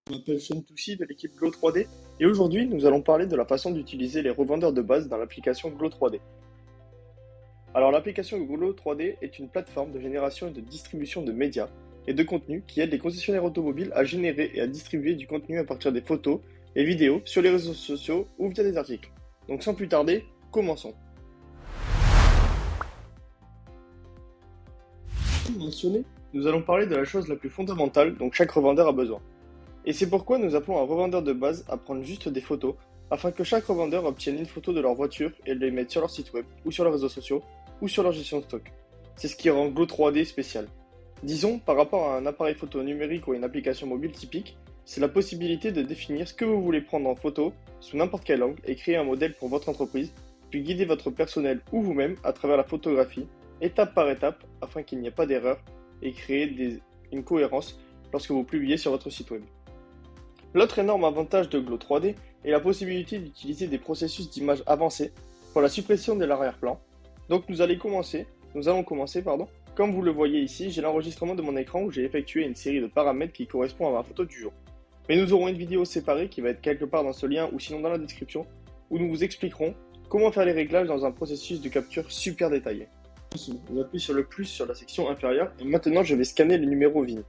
Je m'appelle Sean Touchy de l'équipe Glow 3D et aujourd'hui nous allons parler de la façon d'utiliser les revendeurs de base dans l'application Glow 3D. Alors l'application Glow 3D est une plateforme de génération et de distribution de médias et de contenus qui aide les concessionnaires automobiles à générer et à distribuer du contenu à partir des photos et vidéos sur les réseaux sociaux ou via des articles. Donc sans plus tarder, commençons. Comme mentionné, nous allons parler de la chose la plus fondamentale dont chaque revendeur a besoin. Et c'est pourquoi nous appelons un revendeur de base à prendre juste des photos, afin que chaque revendeur obtienne une photo de leur voiture et les mette sur leur site web, ou sur leurs réseaux sociaux, ou sur leur gestion de stock. C'est ce qui rend Glow 3D spécial. Disons, par rapport à un appareil photo numérique ou une application mobile typique, c'est la possibilité de définir ce que vous voulez prendre en photo, sous n'importe quel angle, et créer un modèle pour votre entreprise, puis guider votre personnel ou vous-même à travers la photographie, étape par étape, afin qu'il n'y ait pas d'erreur, et créer une cohérence lorsque vous publiez sur votre site web. L'autre énorme avantage de Glow 3D est la possibilité d'utiliser des processus d'image avancés pour la suppression de l'arrière-plan. Donc nous allons commencer. Comme vous le voyez ici, j'ai l'enregistrement de mon écran où j'ai effectué une série de paramètres qui correspondent à ma photo du jour. Mais nous aurons une vidéo séparée qui va être quelque part dans ce lien ou sinon dans la description où nous vous expliquerons comment faire les réglages dans un processus de capture super détaillé. On appuie sur le plus sur la section inférieure et maintenant je vais scanner le numéro VIN.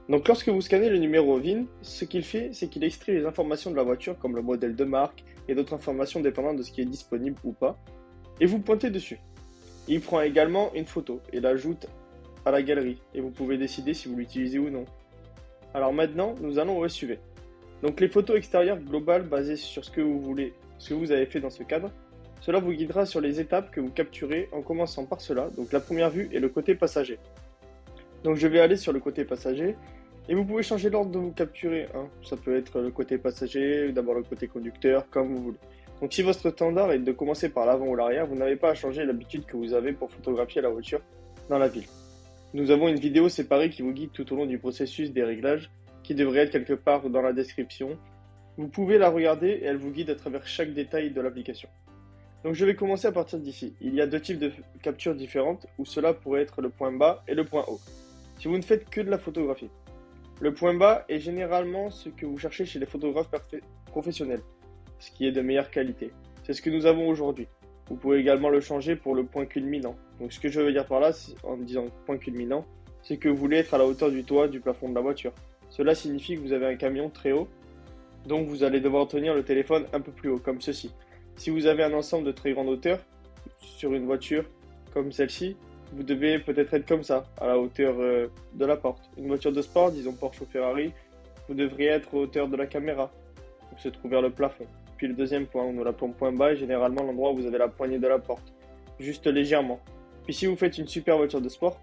Donc lorsque vous scannez le numéro VIN, ce qu'il fait, c'est qu'il extrait les informations de la voiture comme le modèle de marque et d'autres informations dépendant de ce qui est disponible ou pas, et vous pointez dessus. Il prend également une photo et l'ajoute à la galerie, et vous pouvez décider si vous l'utilisez ou non. Alors maintenant, nous allons au SUV. Donc les photos extérieures globales basées sur ce que vous avez fait dans ce cadre, cela vous guidera sur les étapes que vous capturez en commençant par cela, donc la première vue est le côté passager. Donc je vais aller sur le côté passager et vous pouvez changer l'ordre de vous capturer. Ça peut être le côté passager, d'abord le côté conducteur, comme vous voulez. Donc si votre standard est de commencer par l'avant ou l'arrière, vous n'avez pas à changer l'habitude que vous avez pour photographier la voiture dans la ville. Nous avons une vidéo séparée qui vous guide tout au long du processus des réglages, qui devrait être quelque part dans la description. Vous pouvez la regarder et elle vous guide à travers chaque détail de l'application. Donc je vais commencer à partir d'ici. Il y a deux types de captures différentes où cela pourrait être le point bas et le point haut. Si vous ne faites que de la photographie. Le point bas est généralement ce que vous cherchez chez les photographes professionnels, ce qui est de meilleure qualité. C'est ce que nous avons aujourd'hui. Vous pouvez également le changer pour le point culminant. Donc ce que je veux dire par là, en disant point culminant, c'est que vous voulez être à la hauteur du toit du plafond de la voiture. Cela signifie que vous avez un camion très haut, donc vous allez devoir tenir le téléphone un peu plus haut, comme ceci. Si vous avez un ensemble de très grande hauteur, sur une voiture comme celle-ci, vous devez peut-être être comme ça, à la hauteur de la porte. Une voiture de sport, disons Porsche ou Ferrari, vous devriez être à hauteur de la caméra, pour se trouver vers le plafond. Puis le deuxième point, nous l'appelons point bas, est généralement l'endroit où vous avez la poignée de la porte, juste légèrement. Puis si vous faites une super voiture de sport,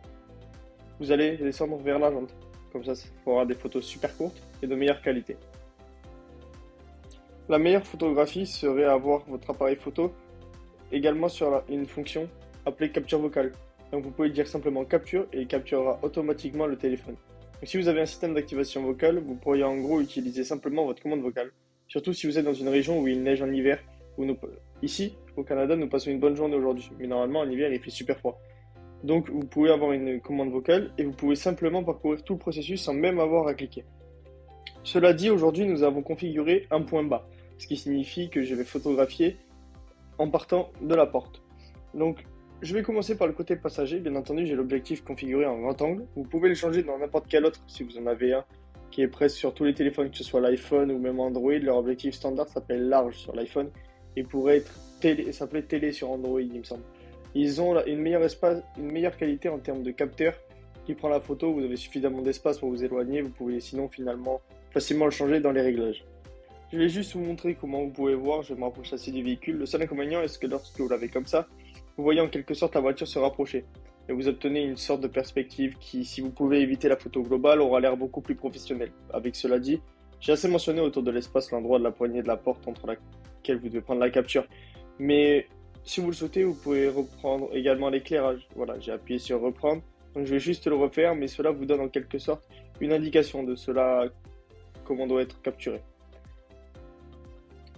vous allez descendre vers la jante. Comme ça fera des photos super courtes et de meilleure qualité. La meilleure photographie serait avoir votre appareil photo également sur une fonction appelée capture vocale. Donc vous pouvez dire simplement capture et il capturera automatiquement le téléphone. Donc si vous avez un système d'activation vocale, vous pourriez en gros utiliser simplement votre commande vocale. Surtout si vous êtes dans une région où il neige en hiver. Ici, au Canada, nous passons une bonne journée aujourd'hui. Mais normalement en hiver, il fait super froid. Donc vous pouvez avoir une commande vocale et vous pouvez simplement parcourir tout le processus sans même avoir à cliquer. Cela dit, aujourd'hui nous avons configuré un point bas. Ce qui signifie que je vais photographier en partant de la porte. Donc je vais commencer par le côté passager. Bien entendu, j'ai l'objectif configuré en grand angle. Vous pouvez le changer dans n'importe quel autre si vous en avez un qui est presque sur tous les téléphones, que ce soit l'iPhone ou même Android. Leur objectif standard s'appelle large sur l'iPhone et pourrait être s'appeler télé sur Android, il me semble. Ils ont une meilleure qualité en termes de capteur qui prend la photo. Vous avez suffisamment d'espace pour vous éloigner. Vous pouvez sinon finalement facilement le changer dans les réglages. Je vais juste vous montrer comment vous pouvez voir. Je vais me rapprocher assez du véhicule. Le seul inconvénient est que lorsque vous l'avez comme ça, vous voyez en quelque sorte la voiture se rapprocher et vous obtenez une sorte de perspective qui, si vous pouvez éviter la photo globale, aura l'air beaucoup plus professionnel. Avec cela dit, j'ai assez mentionné autour de l'espace l'endroit de la poignée de la porte entre laquelle vous devez prendre la capture. Mais si vous le souhaitez, vous pouvez reprendre également l'éclairage. Voilà, j'ai appuyé sur reprendre. Donc je vais juste le refaire, mais cela vous donne en quelque sorte une indication de cela, comment doit être capturé.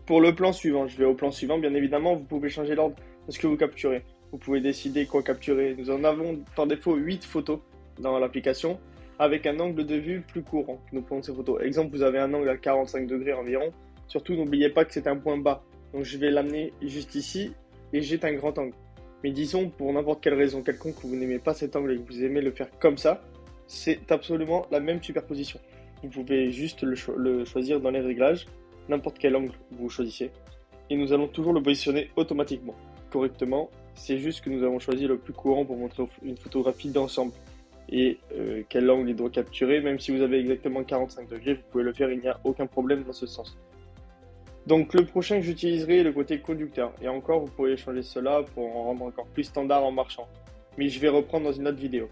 Pour le plan suivant, je vais au plan suivant, bien évidemment, vous pouvez changer l'ordre de ce que vous capturez. Vous pouvez décider quoi capturer. Nous en avons par défaut 8 photos dans l'application, avec un angle de vue plus courant que nous prenons ces photos. Exemple, vous avez un angle à 45 degrés environ. Surtout, n'oubliez pas que c'est un point bas. Donc, je vais l'amener juste ici et j'ai un grand angle. Mais disons, pour n'importe quelle raison quelconque, que vous n'aimez pas cet angle et que vous aimez le faire comme ça, c'est absolument la même superposition. Vous pouvez juste le choisir dans les réglages, n'importe quel angle vous choisissez. Et nous allons toujours le positionner automatiquement, correctement. C'est juste que nous avons choisi le plus courant pour montrer une photographie d'ensemble. Et quel angle il doit capturer, même si vous avez exactement 45 degrés, vous pouvez le faire, il n'y a aucun problème dans ce sens. Donc le prochain que j'utiliserai le côté conducteur. Et encore, vous pouvez changer cela pour en rendre encore plus standard en marchant. Mais je vais reprendre dans une autre vidéo.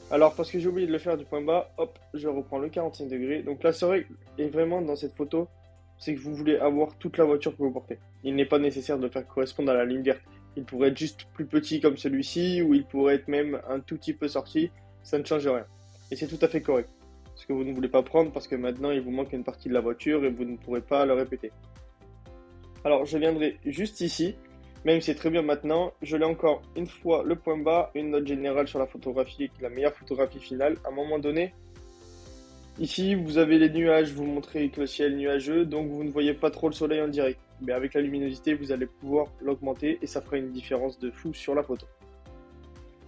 Alors parce que j'ai oublié de le faire du point bas, hop, je reprends le 45 degrés. Donc la seule règle est vraiment dans cette photo, c'est que vous voulez avoir toute la voiture que vous portez. Il n'est pas nécessaire de faire correspondre à la ligne verte. Il pourrait être juste plus petit comme celui-ci, ou il pourrait être même un tout petit peu sorti, ça ne change rien. Et c'est tout à fait correct. Ce que vous ne voulez pas prendre parce que maintenant il vous manque une partie de la voiture et vous ne pourrez pas le répéter. Alors je viendrai juste ici, même si c'est très bien maintenant, je l'ai encore une fois le point bas, une note générale sur la photographie qui est la meilleure photographie finale. À un moment donné, ici vous avez les nuages, vous montrez que le ciel est nuageux, donc vous ne voyez pas trop le soleil en direct. Mais avec la luminosité, vous allez pouvoir l'augmenter et ça fera une différence de fou sur la photo.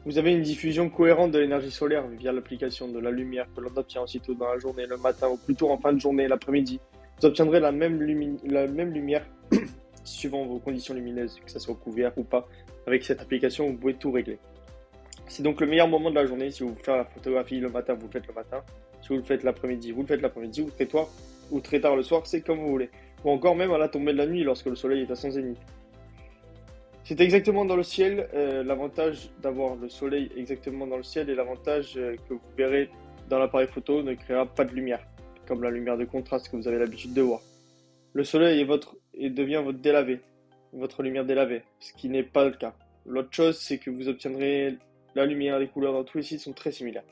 Vous avez une diffusion cohérente de l'énergie solaire via l'application de la lumière que l'on obtient aussitôt dans la journée, le matin ou plutôt en fin de journée, l'après-midi. Vous obtiendrez la même lumière suivant vos conditions lumineuses, que ce soit couvert ou pas. Avec cette application, vous pouvez tout régler. C'est donc le meilleur moment de la journée. Si vous faites la photographie le matin, vous le faites le matin. Si vous le faites l'après-midi, vous le faites l'après-midi, ou très tard le soir, c'est comme vous voulez. Ou encore même à la tombée de la nuit lorsque le soleil est à son zénith. C'est exactement dans le ciel, l'avantage d'avoir le soleil exactement dans le ciel et l'avantage que vous verrez dans l'appareil photo ne créera pas de lumière, comme la lumière de contraste que vous avez l'habitude de voir. Le soleil devient votre délavé, votre lumière délavée, ce qui n'est pas le cas. L'autre chose, c'est que vous obtiendrez la lumière, les couleurs dans tous les sites sont très similaires.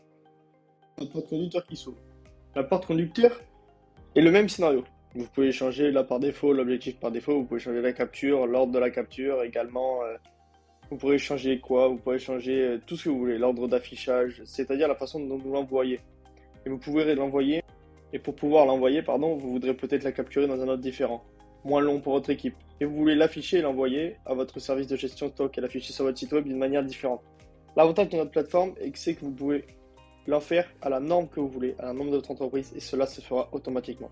Votre porte-conducteur qui s'ouvre. La porte-conducteur est le même scénario. Vous pouvez changer là par défaut, l'objectif par défaut, vous pouvez changer la capture, l'ordre de la capture également. Vous pourrez changer quoi? Vous pourrez changer tout ce que vous voulez, l'ordre d'affichage, c'est-à-dire la façon dont vous l'envoyez. Et vous pourrez l'envoyer, et pour pouvoir l'envoyer, vous voudrez peut-être la capturer dans un ordre différent, moins long pour votre équipe. Et vous voulez l'afficher et l'envoyer à votre service de gestion stock et l'afficher sur votre site web d'une manière différente. L'avantage de notre plateforme c'est que vous pouvez l'en faire à la norme que vous voulez, à la norme de votre entreprise, et cela se fera automatiquement.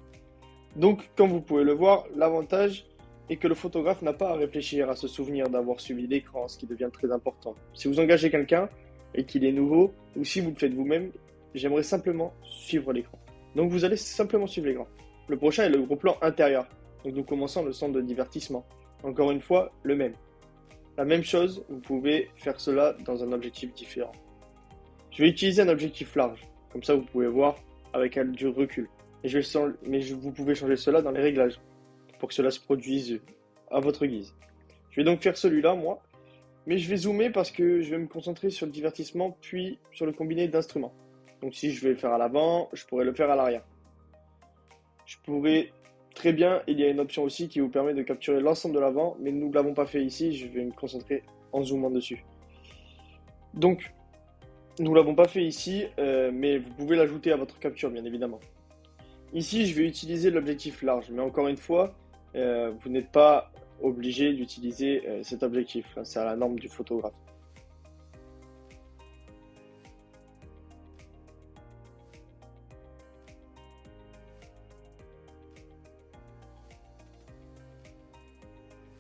Donc, comme vous pouvez le voir, l'avantage est que le photographe n'a pas à réfléchir, à se souvenir d'avoir suivi l'écran, ce qui devient très important. Si vous engagez quelqu'un et qu'il est nouveau, ou si vous le faites vous-même, j'aimerais simplement suivre l'écran. Donc vous allez simplement suivre l'écran. Le prochain est le gros plan intérieur. Donc nous commençons le centre de divertissement. Encore une fois, le même. La même chose, vous pouvez faire cela dans un objectif différent. Je vais utiliser un objectif large. Comme ça, vous pouvez voir avec du recul. Vous pouvez changer cela dans les réglages pour que cela se produise à votre guise. Je vais donc faire celui-là, moi, mais je vais zoomer parce que je vais me concentrer sur le divertissement puis sur le combiné d'instruments. Donc si je vais le faire à l'avant, je pourrais le faire à l'arrière. Je pourrais très bien, il y a une option aussi qui vous permet de capturer l'ensemble de l'avant, mais nous ne l'avons pas fait ici, je vais me concentrer en zoomant dessus. Donc, nous ne l'avons pas fait ici, mais vous pouvez l'ajouter à votre capture, bien évidemment. Ici, je vais utiliser l'objectif large, mais encore une fois, vous n'êtes pas obligé d'utiliser cet objectif. C'est à la norme du photographe.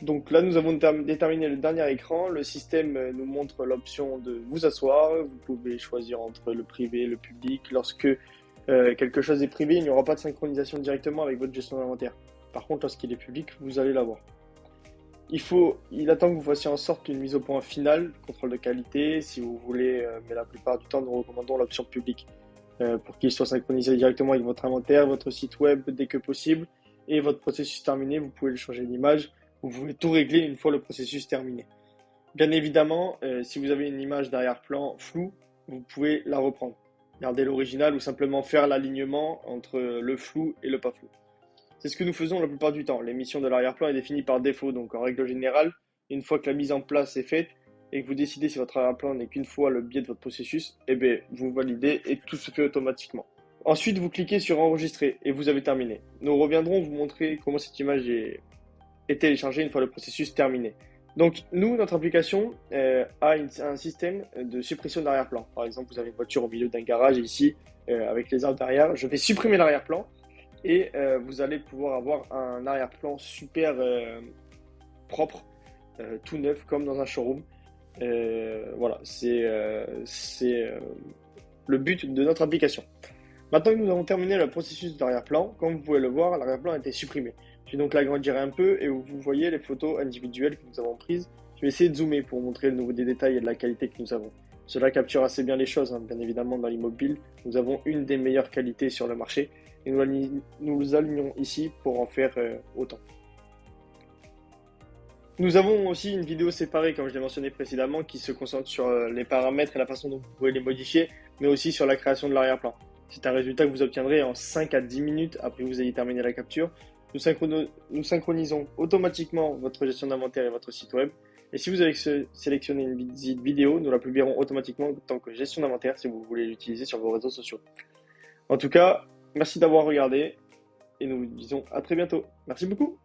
Donc là, nous avons déterminé le dernier écran. Le système nous montre l'option de vous asseoir. Vous pouvez choisir entre le privé et le public. Lorsque quelque chose est privé, il n'y aura pas de synchronisation directement avec votre gestion d'inventaire. Par contre, lorsqu'il est public, vous allez l'avoir. Il attend que vous fassiez en sorte qu'une mise au point finale, contrôle de qualité, si vous voulez, mais la plupart du temps, nous recommandons l'option publique pour qu'il soit synchronisé directement avec votre inventaire, votre site web dès que possible, et votre processus terminé, vous pouvez le changer d'image. Vous pouvez tout régler une fois le processus terminé. Bien évidemment, si vous avez une image d'arrière-plan floue, vous pouvez la reprendre. Garder l'original ou simplement faire l'alignement entre le flou et le pas flou. C'est ce que nous faisons la plupart du temps. L'émission de l'arrière-plan est définie par défaut, donc en règle générale, une fois que la mise en place est faite, et que vous décidez si votre arrière-plan n'est qu'une fois le biais de votre processus, eh bien, vous validez et tout se fait automatiquement. Ensuite, vous cliquez sur enregistrer et vous avez terminé. Nous reviendrons vous montrer comment cette image est téléchargée une fois le processus terminé. Donc, nous, notre application a un système de suppression d'arrière-plan. Par exemple, vous avez une voiture au milieu d'un garage et ici, avec les arbres derrière, je vais supprimer l'arrière-plan et vous allez pouvoir avoir un arrière-plan super propre, tout neuf, comme dans un showroom. Voilà, c'est le but de notre application. Maintenant que nous avons terminé le processus d'arrière-plan, comme vous pouvez le voir, l'arrière-plan a été supprimé. Je vais donc l'agrandir un peu et vous voyez les photos individuelles que nous avons prises. Je vais essayer de zoomer pour vous montrer le niveau des détails et de la qualité que nous avons. Cela capture assez bien les choses, hein. Bien évidemment dans l'immobile, nous avons une des meilleures qualités sur le marché et nous alignons ici pour en faire autant. Nous avons aussi une vidéo séparée, comme je l'ai mentionné précédemment, qui se concentre sur les paramètres et la façon dont vous pouvez les modifier, mais aussi sur la création de l'arrière-plan. C'est un résultat que vous obtiendrez en 5 à 10 minutes après que vous ayez terminé la capture. Nous synchronisons automatiquement votre gestion d'inventaire et votre site web. Et si vous avez sélectionné une visite vidéo, nous la publierons automatiquement en tant que gestion d'inventaire si vous voulez l'utiliser sur vos réseaux sociaux. En tout cas, merci d'avoir regardé et nous vous disons à très bientôt. Merci beaucoup.